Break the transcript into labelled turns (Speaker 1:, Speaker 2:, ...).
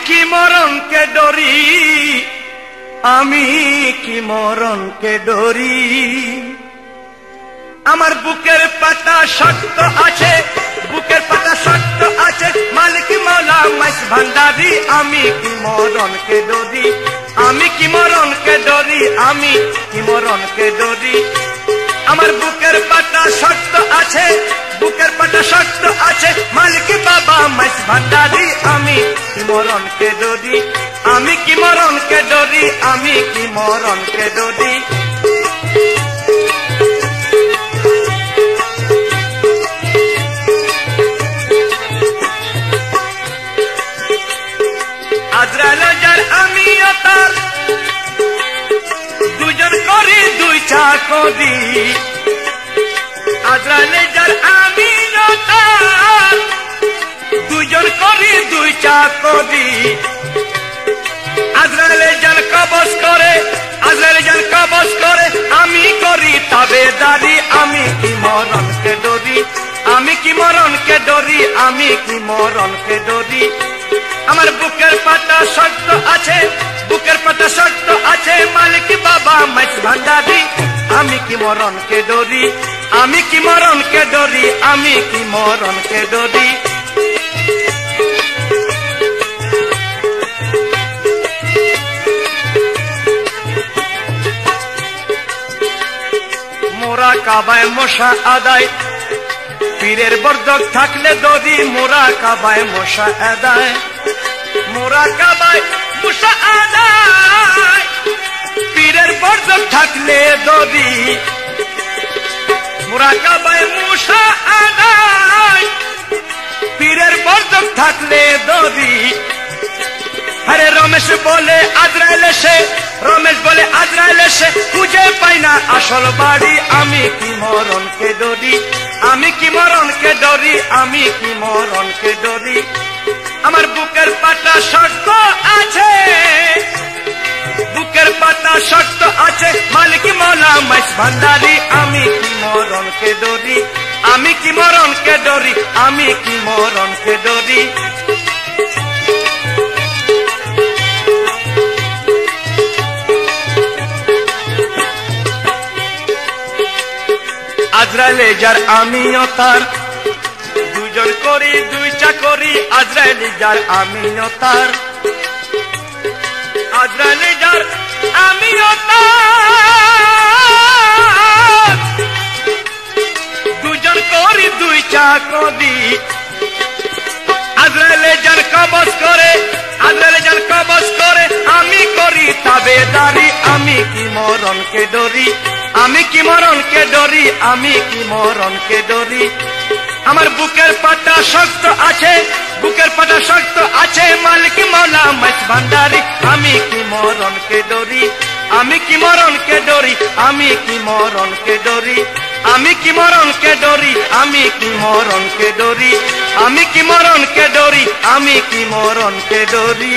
Speaker 1: কি মরণকে ডরি, আমি কি মরণকে ডরি। আমার বুকের পাতা শক্ত আছে, বুকের পাতা শক্ত আছে, মালিক মৌলা মাইস ভান্ডারি। আমি কি মরণকে ডরি, আমি কি মরণকে ডরি, আমি কি মরণকে ডরি। আমার বুকের পাতা শক্ত আছে, বুকের পাতা শক্ত আছে, মালিক বাবা মাইস ভান্ডারি। আমি কি মরণকে ডরি, আমি কি মরণকে ডরি, আমি কি মরণকে ডরি। আজরাইল যার আমিও তার, দুজন করি দুই চাকরি। আজরাইল যার আমিও তার, দুজন করি দুই চাকরি। আজরাইল যার কবজ করে, আজরাইল যার কবজ করে, আমি করি তাবেদারি। আমি কি মরণকে ডরি, আমি কি মরণকে ডরি, আমি কি মরণকে ডরি। আমার বুকের পাতা শক্ত আছে, বুকের পাতা শক্ত আছে, মালিক বাবা মাইস ভান্ডারি। আমি কি মরণকে ডরি, আমি কি মরণকে ডরি, আমি কি মরণকে ডরি। মোরা কাবায় মশা আদায়, পীরের বর্দক থাকলে দরি। মোরা কাবায় মশা আদায়, মোরা কাবায় মশা আদায়, পীরের বর্দক থাকলে দরি। মোরা কাবায় মশা আদায়, পীরের বর্দক থাকলে দরি। আরে রমেশ বলে আজরাইল এসে, রমেশ বলে আজরাইল এসে, খুঁজে পাই না আসল বাড়ি। আমি কি মরণকে ডরি, আমি কি মরণকে ডরি, আমি কি মরণকে ডরি। আমার বুকের পাতা শক্ত আছে, বুকের পাতা শক্ত আছে, মালিক মৌলা মাইস ভান্ডারি। আমি কি মরণকে ডরি, আমি কি মরণকে ডরি, আমি কি মরণকে ডরি। আজরাইল যার আমিও তার, দুজন করি দুই চাকরি। আজরাইল যার আমিও তার, আজরাইল যার আমিও তার, দুজন করি দুই চাকরি। আজরাইল যার কবজ করে, আজরাইল যার কবজ করে, আমি করি তাবেদারি। আমি কি মরণকে ডরি, আমি কি মরণকে ডরি, আমি কি মরণকে ডরি। আমার বুকের পাতা শক্ত আছে, বুকের পাতা শক্ত আছে, মালিক মৌলা মাইস ভান্ডারি। আমি কি মরণকে ডরি, আমি কি মরণকে ডরি, আমি কি মরণকে ডরি। আমি কি মরণকে ডরি, আমি কি মরণকে ডরি, আমি কি মরণকে ডরি, আমি কি মরণকে ডরি।